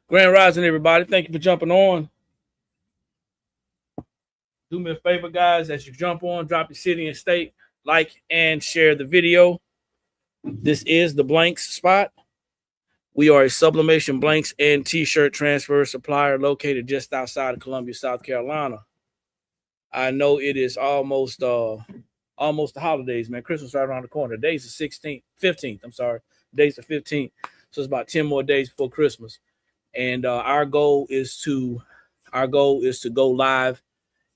Grand Rising, everybody. Thank you for jumping on. Do me a favor, guys, as you jump on, drop your city and state, like and share the video. This is the Blanks Spot. We are a sublimation blanks and t-shirt transfer supplier located just outside of Columbia, South Carolina. I know it is almost the holidays, man. Christmas right around the corner. Today's the 16th, 15th. I'm sorry. Today's the 15th. So it's about 10 more days before Christmas. And our goal is to go live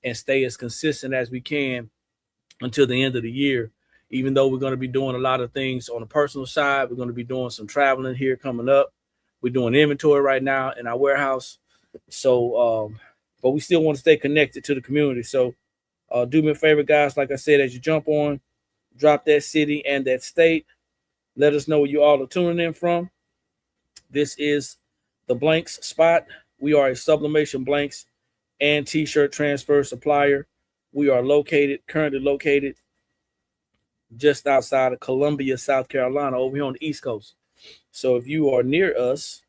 and stay as consistent as we can until the end of the year. Even though we're going to be doing a lot of things on the personal side, we're going to be doing some traveling here coming up. We're doing inventory right now in our warehouse. So, but we still want to stay connected to the community. So do me a favor, guys. Like I said, as you jump on, drop that city and that state. Let us know where you all are tuning in from. This is the Blanks Spot. We are a sublimation blanks and t-shirt transfer supplier. We are currently located just outside of Columbia, South Carolina, over here on the East Coast. So if you are near us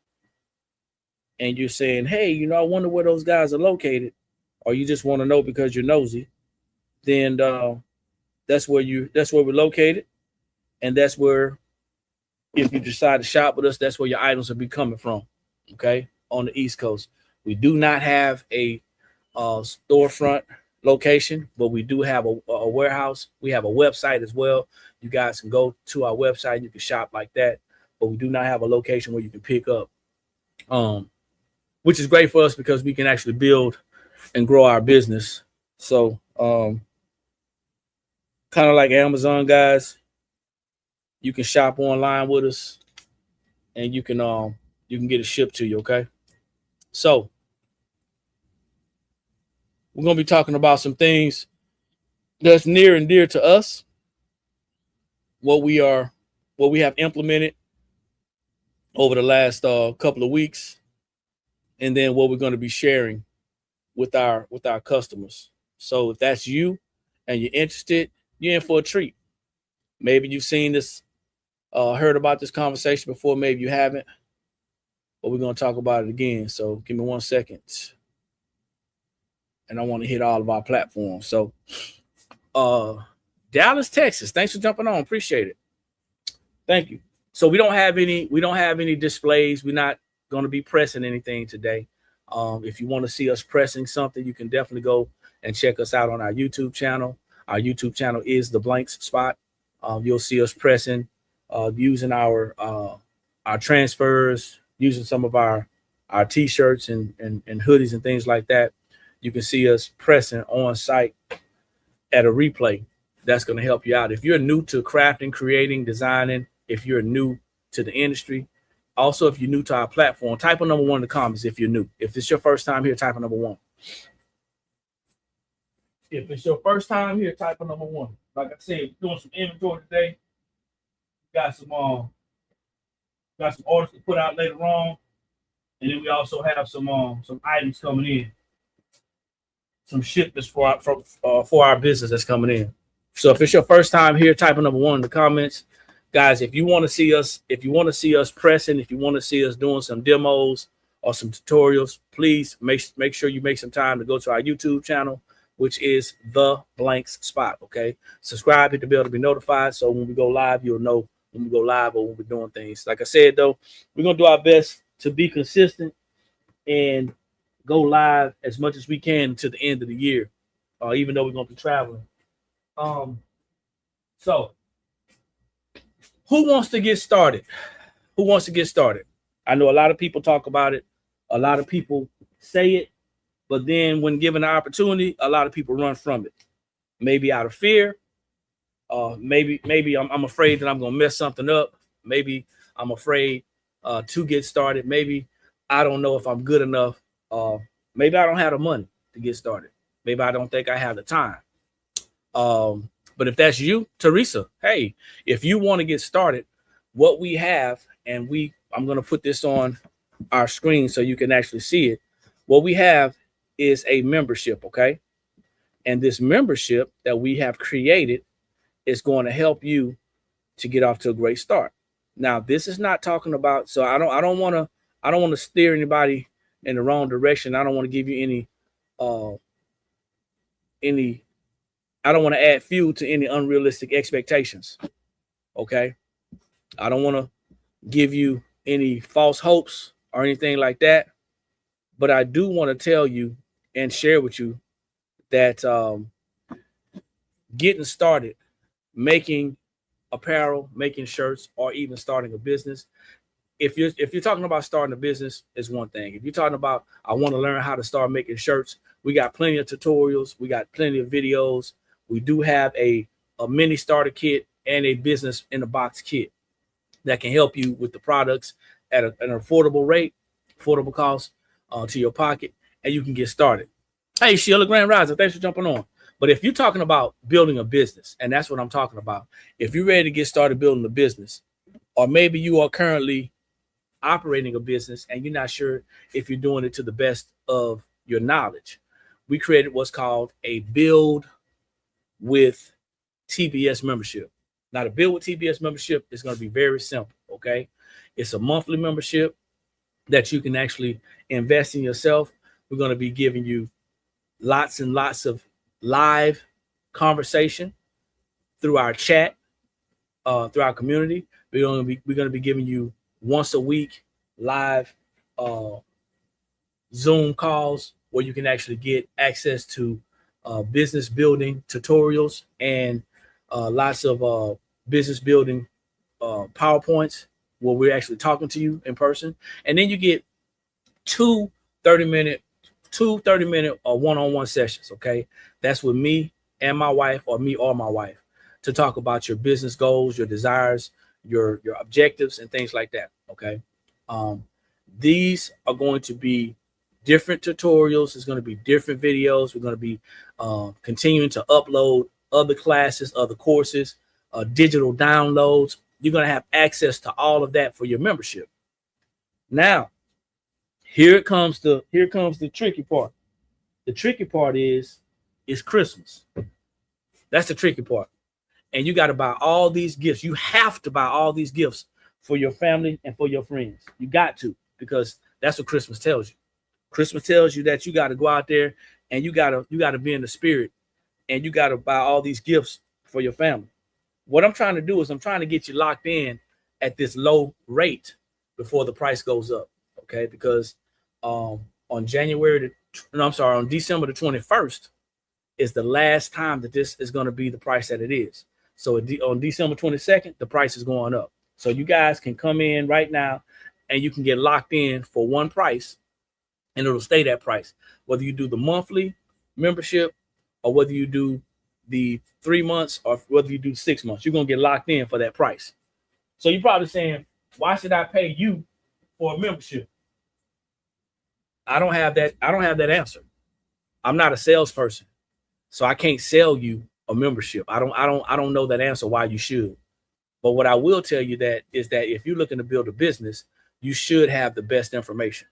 and you're saying, hey, I wonder where those guys are located, or you just want to know because you're nosy, then that's where we're located. And that's where, if you decide to shop with us, that's where your items will be coming from. Okay. On the East Coast. We do not have a storefront location, but we do have a warehouse. We have a website as well. You guys can go to our website. You can shop like that, but we do not have a location where you can pick up, which is great for us because we can actually build and grow our business. So kind of like Amazon, guys, you can shop online with us and you can get it shipped to you. Okay. So we're going to be talking about some things that's near and dear to us, what we have implemented over the last couple of weeks, and then what we're going to be sharing with our customers. So if that's you and you're interested, you're in for a treat. Maybe you've seen this, heard about this conversation before, maybe you haven't, but we're going to talk about it again. So give me 1 second. And I want to hit all of our platforms. So Dallas, Texas, thanks for jumping on. Appreciate it. Thank you. So we don't have any displays. We're not going to be pressing anything today. If you want to see us pressing something, you can definitely go and check us out on our YouTube channel. Our YouTube channel is the Blanks Spot. You'll see us pressing, using our transfers, using some of our t-shirts and hoodies and things like that. You can see us pressing on site at a replay. That's going to help you out. If you're new to crafting, creating, designing, if you're new to the industry, also if you're new to our platform, type on number 1 in the comments if you're new. If it's your first time here, type on number 1. If it's your first time here, type on number 1. Like I said, we're doing some inventory today. Got some orders to put out later on, and then we also have some items coming in. Some shipments for our business that's coming in. So if it's your first time here, type in number 1 in the comments. Guys, if you want to see us pressing, if you want to see us doing some demos or some tutorials, please make sure you make some time to go to our YouTube channel, which is the Blanks Spot. Okay. Subscribe, hit the bell to be notified. So when we go live, you'll know when we go live or when we're doing things. Like I said, though, we're gonna do our best to be consistent and go live as much as we can to the end of the year, even though we're going to be traveling. So who wants to get started? Who wants to get started? I know a lot of people talk about it. A lot of people say it, but then when given the opportunity, a lot of people run from it. Maybe out of fear. Maybe I'm afraid that I'm going to mess something up. Maybe I'm afraid to get started. Maybe I don't know if I'm good enough. Maybe I don't have the money to get started. Maybe I don't think I have the time. But if that's you, Teresa, hey, if you want to get started, what we have, and I'm going to put this on our screen so you can actually see it. What we have is a membership, okay? And this membership that we have created is going to help you to get off to a great start. Now, this is not talking about, so I don't want I don't want to steer anybody in the wrong direction. I don't want to give you any I don't want to add fuel to any unrealistic expectations. Okay. I don't want to give you any false hopes or anything like that. But I do want to tell you and share with you that getting started, making apparel, making shirts, or even starting a business. If you're talking about starting a business, is one thing. If you're talking about I want to learn how to start making shirts, we got plenty of tutorials, we got plenty of videos. We do have a mini starter kit and a business in a box kit that can help you with the products at an affordable rate, affordable cost to your pocket, and you can get started. Hey, Sheila Grand Riser, thanks for jumping on. But if you're talking about building a business, and that's what I'm talking about, if you're ready to get started building a business, or maybe you are currently operating a business and you're not sure if you're doing it to the best of your knowledge, we created what's called a Build with TBS membership. Now, the Build with TBS membership is going to be very simple, okay? It's a monthly membership that you can actually invest in yourself. We're going to be giving you lots and lots of live conversation through our chat, through our community. We're going to be giving you once a week live Zoom calls where you can actually get access to business building tutorials and lots of business building PowerPoints where we're actually talking to you in person. And then you get two 30-minute or one-on-one sessions, okay? That's with me and my wife, or me or my wife, to talk about your business goals, your desires, your objectives, and things like that, okay? These are going to be different tutorials. It's going to be different videos. We're going to be continuing to upload other classes, other courses, digital downloads. You're going to have access to all of that for your membership. Now, here comes the tricky part. The tricky part is Christmas. That's the tricky part. And you got to buy all these gifts. You have to buy all these gifts for your family and for your friends. You got to, because that's what Christmas tells you. Christmas tells you that you got to go out there and you got to be in the spirit, and you got to buy all these gifts for your family. What I'm trying to do is I'm trying to get you locked in at this low rate before the price goes up, okay? Because on December the 21st is the last time that this is going to be the price that it is. So on December 22nd, the price is going up. So you guys can come in right now and you can get locked in for one price, and it'll stay that price. Whether you do the monthly membership or whether you do the 3 months or whether you do 6 months, you're going to get locked in for that price. So you're probably saying, why should I pay you for a membership? I don't have that answer. I'm not a salesperson, so I can't sell you a membership. I don't know that answer why you should. But what I will tell you is that if you're looking to build a business, you should have the best information.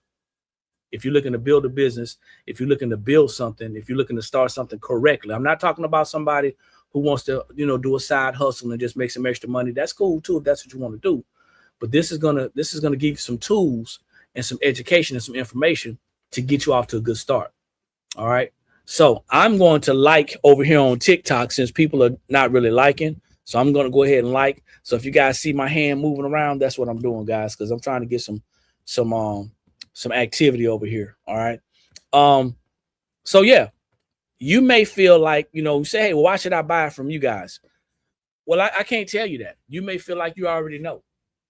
If you're looking to build a business, if you're looking to build something, if you're looking to start something correctly, I'm not talking about somebody who wants to, do a side hustle and just make some extra money. That's cool too, if that's what you want to do. But this is gonna give you some tools and some education and some information to get you off to a good start. All right. So I'm going to like over here on TikTok, since people are not really liking. So I'm going to go ahead and like. So if you guys see my hand moving around, that's what I'm doing, guys, because I'm trying to get some activity over here. All right. So yeah, you may feel like, you say, hey, well, why should I buy from you guys? Well, I can't tell you that. You may feel like you already know,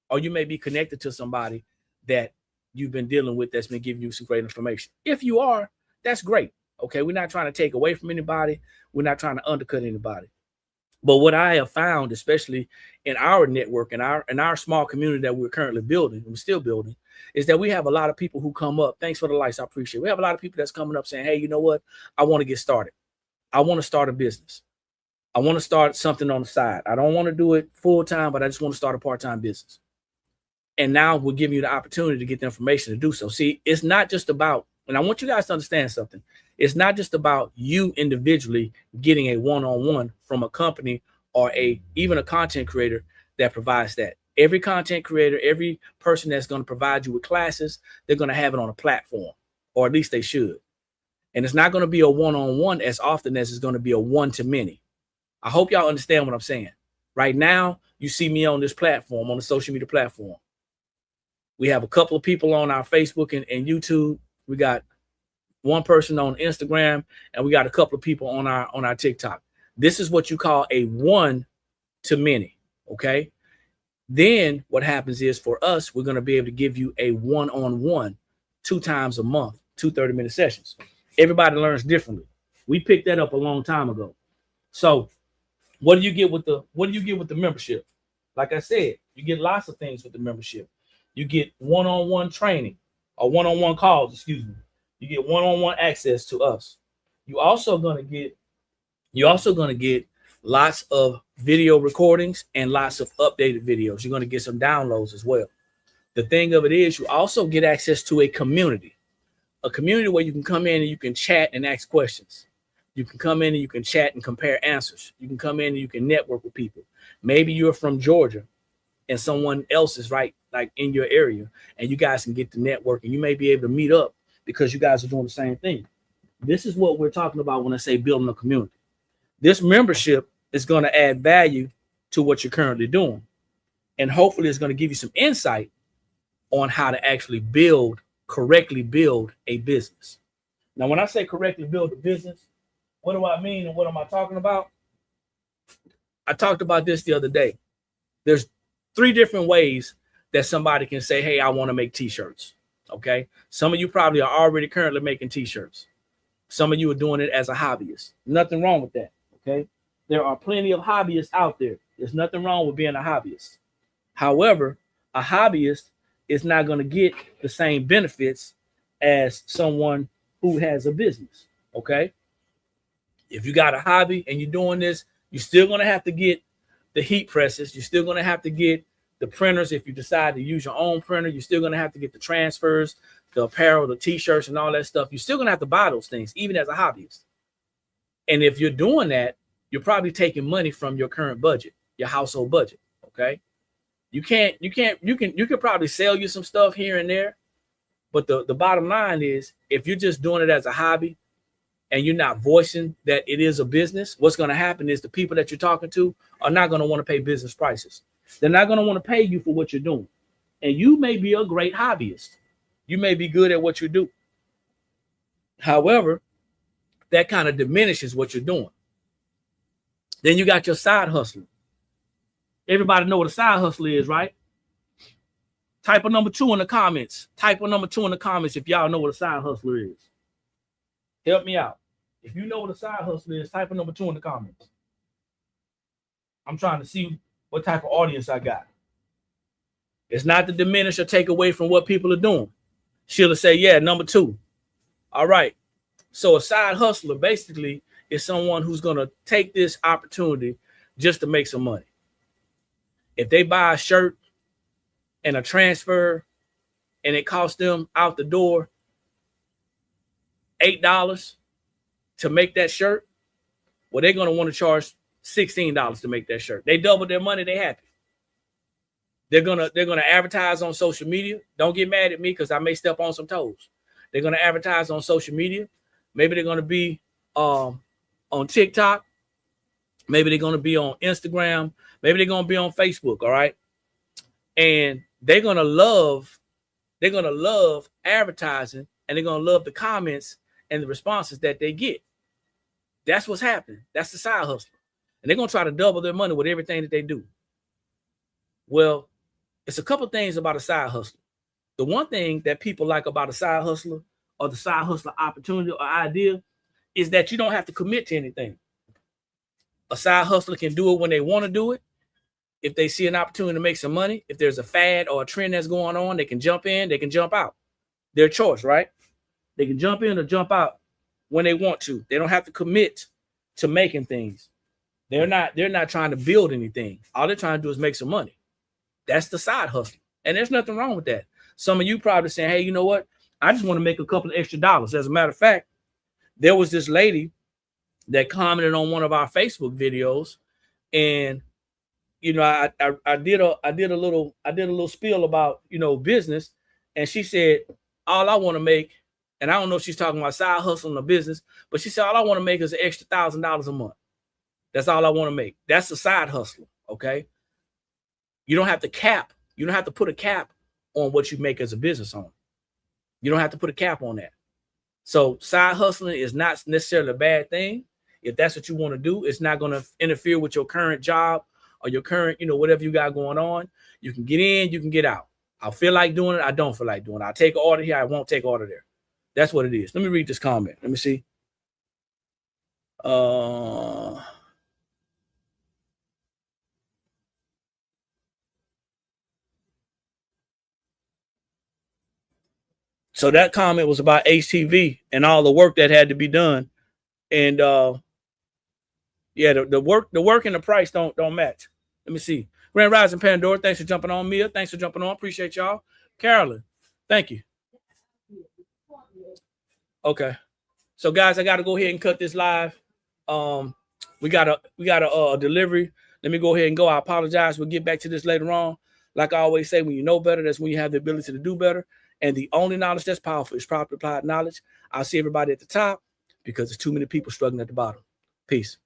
or you may be connected to somebody that you've been dealing with that's been giving you some great information. If you are, that's great. Okay. We're not trying to take away from anybody. We're not trying to undercut anybody. But what I have found, especially in our network and our small community that we're currently building, we're still building, is that we have a lot of people who come up. Thanks for the likes. I appreciate it. We have a lot of people that's coming up saying, hey, you know what? I want to get started. I want to start a business. I want to start something on the side. I don't want to do it full time, but I just want to start a part-time business. And now we're giving you the opportunity to get the information to do so. See, it's not just about, and I want you guys to understand something. It's not just about you individually getting a one-on-one from a company or even a content creator that provides that. Every content creator, every person that's going to provide you with classes, they're going to have it on a platform, or at least they should. And it's not going to be a one-on-one as often as it's going to be a one-to-many. I hope y'all understand what I'm saying. Right now, you see me on this platform, on the social media platform. We have a couple of people on our Facebook and YouTube. We got one person on Instagram, and we got a couple of people on our TikTok. This is what you call a one-to-many, okay? Then what happens is, for us, we're going to be able to give you a one-on-one 2 times a month, 2 30-minute sessions. Everybody learns differently. We picked that up a long time ago. So what do you get with the membership? Like I said, you get lots of things with the membership. You get one-on-one training, or one-on-one calls, excuse me. You get one-on-one access to us. You're also going to get lots of video recordings and lots of updated videos. You're going to get some downloads as well. The thing of it is, you also get access to a community where you can come in and you can chat and ask questions. You can come in and you can chat and compare answers. You can come in and you can network with people. Maybe you're from Georgia and someone else is right, like in your area, and you guys can get to network, and you may be able to meet up because you guys are doing the same thing. This is what we're talking about when I say building a community. This membership is going to add value to what you're currently doing. And hopefully it's going to give you some insight on how to actually correctly build a business. Now, when I say correctly build a business, what do I mean and what am I talking about? I talked about this the other day. There's 3 different ways that somebody can say, hey, I want to make t-shirts. Okay. Some of you probably are already currently making t-shirts. Some of you are doing it as a hobbyist. Nothing wrong with that. Okay. There are plenty of hobbyists out there. There's nothing wrong with being a hobbyist. However, a hobbyist is not going to get the same benefits as someone who has a business. Okay. If you got a hobby and you're doing this, you're still going to have to get the heat presses. You're still going to have to get the printers. If you decide to use your own printer, you're still going to have to get the transfers, the apparel, the t-shirts, and all that stuff. You're still going to have to buy those things, even as a hobbyist. And if you're doing that, you're probably taking money from your current budget, your household budget. Okay. You can probably sell you some stuff here and there. But the bottom line is, if you're just doing it as a hobby and you're not voicing that it is a business, what's going to happen is the people that you're talking to are not going to want to pay business prices. They're not going to want to pay you for what you're doing. And you may be a great hobbyist. You may be good at what you do. However, that kind of diminishes what you're doing. Then you got your side hustler. Everybody know what a side hustler is, right? Type a number 2 in the comments. Type a number 2 in the comments if y'all know what a side hustler is. Help me out. If you know what a side hustler is, type a number 2 in the comments. I'm trying to see what type of audience I got. It's not to diminish or take away from what people are doing. She'll say, yeah, number 2. All right. So a side hustler basically is someone who's going to take this opportunity just to make some money. If they buy a shirt and a transfer and it costs them out the door $8 to make that shirt, well, they're going to want to charge $16 to make that shirt. They double their money, they happy. They're gonna advertise on social media. Don't get mad at me because I may step on some toes. They're gonna advertise on social media. Maybe they're gonna be on TikTok. Maybe they're gonna be on Instagram. Maybe they're gonna be on Facebook. All right, and they're gonna love advertising, and they're gonna love the comments and the responses that they get. That's what's happening. That's the side hustler, and they're gonna try to double their money with everything that they do. Well, it's a couple things about a side hustler. The one thing that people like about a side hustler or the side hustler opportunity or idea is that you don't have to commit to anything. A side hustler can do it when they want to do it. If they see an opportunity to make some money, if there's a fad or a trend that's going on, they can jump in, they can jump out. Their choice, right? They can jump in or jump out when they want to. They don't have to commit to making things. They're not trying to build anything. All they're trying to do is make some money. That's the side hustle. And there's nothing wrong with that. Some of you probably saying, hey, you know what? I just want to make a couple of extra dollars. As a matter of fact, there was this lady that commented on one of our Facebook videos, and you know, I did a little spiel about, you know, business, and she said, all I want to make, and I don't know if she's talking about side hustling or business, but she said all I want to make is an extra $1,000 a month. That's all I want to make. That's a side hustler. Okay. You don't have to cap. You don't have to put a cap on what you make as a business owner. You don't have to put a cap on that. So side hustling is not necessarily a bad thing. If that's what you want to do, it's not going to interfere with your current job or your current, you know, whatever you got going on. You can get in, you can get out. I feel like doing it. I don't feel like doing it. I'll take an order here. I won't take an order there. That's what it is. Let me read this comment. Let me see. So that comment was about HTV and all the work that had to be done. And yeah, the work and the price don't match. Let me see. Grand Rising Pandora, thanks for jumping on. Mia, thanks for jumping on. Appreciate y'all. Carolyn, thank you. Okay. So guys, I gotta go ahead and cut this live. We got a delivery. Let me go ahead and go. I apologize. We'll get back to this later on. Like I always say, when you know better, that's when you have the ability to do better. And the only knowledge that's powerful is properly applied knowledge. I'll see everybody at the top because there's too many people struggling at the bottom. Peace.